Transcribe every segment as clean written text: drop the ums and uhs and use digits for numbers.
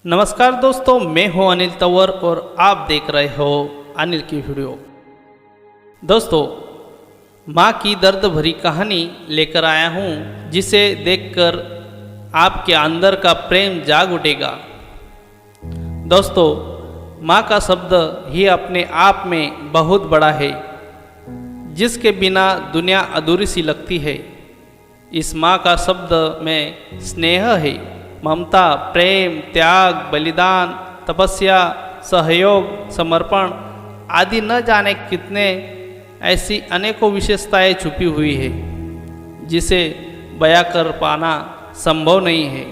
नमस्कार दोस्तों, मैं हूं अनिल तंवर और आप देख रहे हो अनिल की वीडियो। दोस्तों, माँ की दर्द भरी कहानी लेकर आया हूं, जिसे देखकर आपके अंदर का प्रेम जाग उठेगा। दोस्तों, माँ का शब्द ही अपने आप में बहुत बड़ा है, जिसके बिना दुनिया अधूरी सी लगती है। इस माँ का शब्द में स्नेह है, ममता, प्रेम, त्याग, बलिदान, तपस्या, सहयोग, समर्पण आदि न जाने कितने ऐसी अनेकों विशेषताएं छुपी हुई है, जिसे बयां कर पाना संभव नहीं है।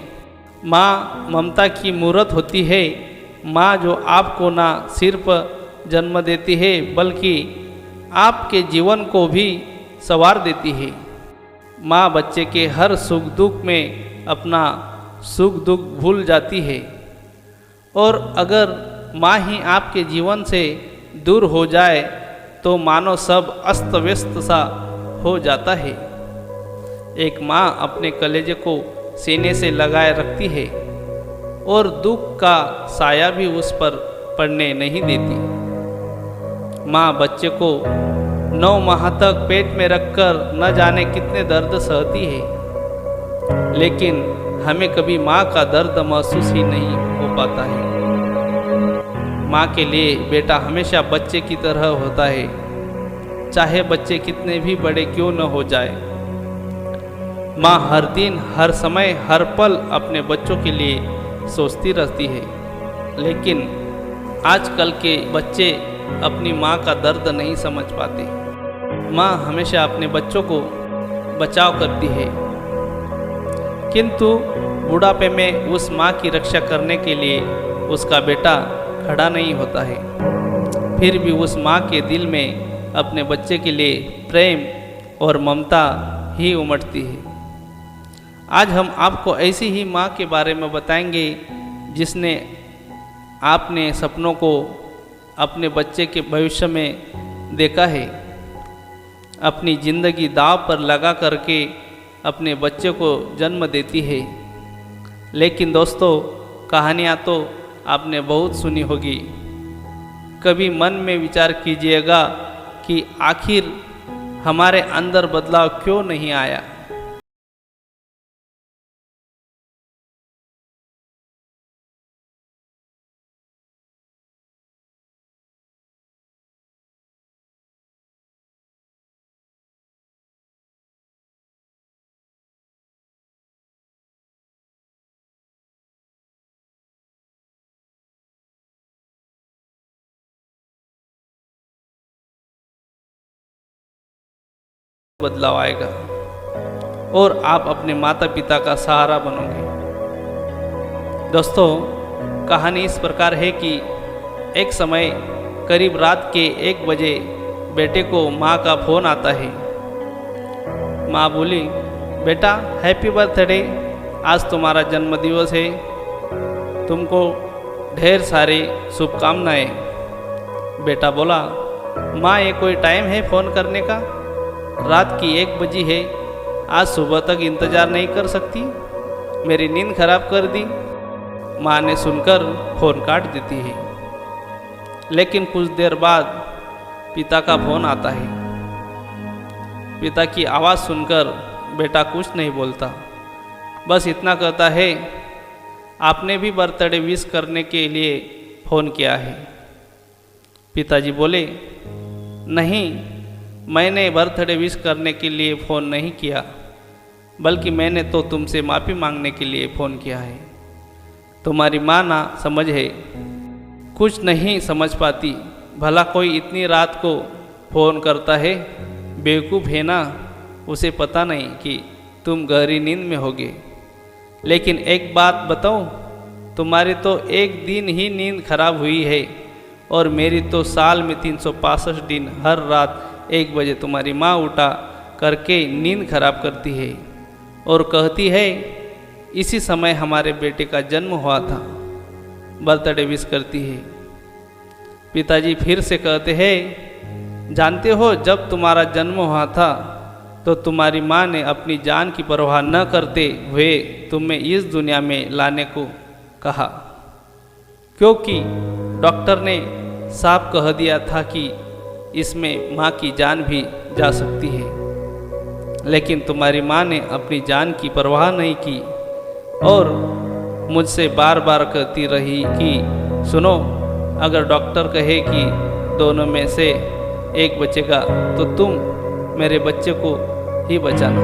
माँ ममता की मूर्त होती है, माँ जो आपको ना सिर्फ जन्म देती है बल्कि आपके जीवन को भी संवार देती है। माँ बच्चे के हर सुख दुख में अपना सुख दुख भूल जाती है, और अगर माँ ही आपके जीवन से दूर हो जाए तो मानो सब अस्त व्यस्त सा हो जाता है। एक माँ अपने कलेजे को सीने से लगाए रखती है और दुख का साया भी उस पर पड़ने नहीं देती। माँ बच्चे को 9 माह तक पेट में रखकर न जाने कितने दर्द सहती है, लेकिन हमें कभी माँ का दर्द महसूस ही नहीं हो पाता है। माँ के लिए बेटा हमेशा बच्चे की तरह होता है, चाहे बच्चे कितने भी बड़े क्यों न हो जाए। माँ हर दिन, हर समय, हर पल अपने बच्चों के लिए सोचती रहती है, लेकिन आजकल के बच्चे अपनी माँ का दर्द नहीं समझ पाते। माँ हमेशा अपने बच्चों को बचाव करती है, किंतु बुढ़ापे में उस माँ की रक्षा करने के लिए उसका बेटा खड़ा नहीं होता है। फिर भी उस माँ के दिल में अपने बच्चे के लिए प्रेम और ममता ही उमड़ती है। आज हम आपको ऐसी ही माँ के बारे में बताएंगे, जिसने आपने सपनों को अपने बच्चे के भविष्य में देखा है, अपनी ज़िंदगी दांव पर लगा करके अपने बच्चे को जन्म देती है। लेकिन दोस्तों, कहानियाँ तो आपने बहुत सुनी होगी। कभी मन में विचार कीजिएगा कि आखिर हमारे अंदर बदलाव क्यों नहीं आया। बदलाव आएगा और आप अपने माता पिता का सहारा बनोगे। दोस्तों, कहानी इस प्रकार है कि एक समय करीब रात के 1 बजे बेटे को माँ का फ़ोन आता है। माँ बोली, बेटा हैप्पी बर्थडे, आज तुम्हारा जन्मदिवस है, तुमको ढेर सारी शुभकामनाएं। बेटा बोला, माँ ये कोई टाइम है फ़ोन करने का? रात की 1 बजी है, आज सुबह तक इंतज़ार नहीं कर सकती? मेरी नींद खराब कर दी। माँ ने सुनकर फ़ोन काट देती है। लेकिन कुछ देर बाद पिता का फ़ोन आता है। पिता की आवाज़ सुनकर बेटा कुछ नहीं बोलता, बस इतना कहता है, आपने भी बर्थडे विश करने के लिए फ़ोन किया है? पिताजी बोले, नहीं, मैंने बर्थडे विश करने के लिए फ़ोन नहीं किया, बल्कि मैंने तो तुमसे माफ़ी मांगने के लिए फ़ोन किया है। तुम्हारी माँ ना समझ है, कुछ नहीं समझ पाती। भला कोई इतनी रात को फ़ोन करता है? बेवकूफ़ है ना, उसे पता नहीं कि तुम गहरी नींद में होगे। लेकिन एक बात बताऊँ, तुम्हारी तो एक दिन ही नींद खराब हुई है, और मेरी तो साल में 365 दिन हर रात 1 बजे तुम्हारी माँ उठा करके नींद खराब करती है और कहती है, इसी समय हमारे बेटे का जन्म हुआ था, बर्थडे विश करती है। पिताजी फिर से कहते हैं, जानते हो, जब तुम्हारा जन्म हुआ था तो तुम्हारी माँ ने अपनी जान की परवाह न करते हुए तुम्हें इस दुनिया में लाने को कहा। क्योंकि डॉक्टर ने साफ कह दिया था कि इसमें माँ की जान भी जा सकती है। लेकिन तुम्हारी माँ ने अपनी जान की परवाह नहीं की और मुझसे बार बार कहती रही कि सुनो, अगर डॉक्टर कहे कि दोनों में से एक बचेगा तो तुम मेरे बच्चे को ही बचाना।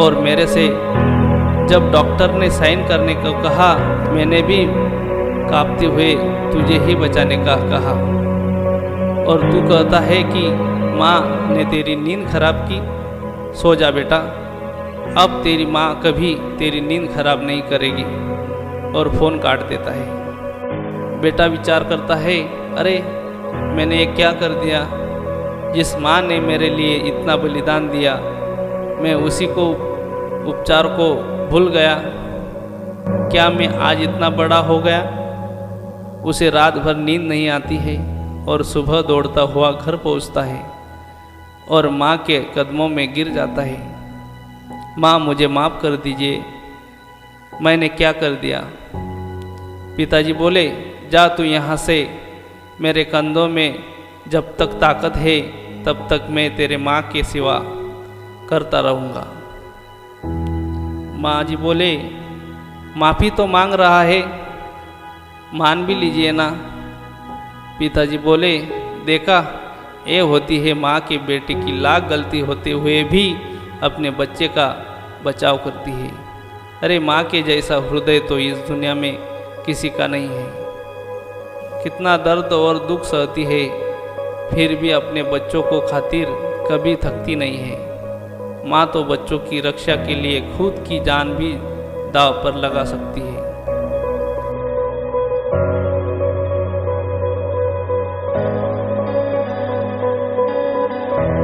और मेरे से जब डॉक्टर ने साइन करने को कहा, मैंने भी कांपते हुए तुझे ही बचाने का कहा। और तू कहता है कि माँ ने तेरी नींद खराब की, सो जा बेटा, अब तेरी माँ कभी तेरी नींद खराब नहीं करेगी। और फ़ोन काट देता है। बेटा विचार करता है, अरे मैंने ये क्या कर दिया। जिस माँ ने मेरे लिए इतना बलिदान दिया, मैं उसी को उपचार को भूल गया। क्या मैं आज इतना बड़ा हो गया। उसे रात भर नींद नहीं आती है और सुबह दौड़ता हुआ घर पहुंचता है और माँ के कदमों में गिर जाता है। माँ मुझे माफ़ कर दीजिए, मैंने क्या कर दिया। पिताजी बोले, जा तू यहाँ से, मेरे कंधों में जब तक ताकत है तब तक मैं तेरे माँ के सिवा करता रहूँगा। माँ जी बोले, माफ़ी तो मांग रहा है, मान भी लीजिए ना। पिताजी बोले, देखा, ये होती है माँ की बेटे की लाख गलती होते हुए भी अपने बच्चे का बचाव करती है। अरे माँ के जैसा हृदय तो इस दुनिया में किसी का नहीं है। कितना दर्द और दुख सहती है, फिर भी अपने बच्चों को खातिर कभी थकती नहीं है। माँ तो बच्चों की रक्षा के लिए खुद की जान भी दांव पर लगा सकती है।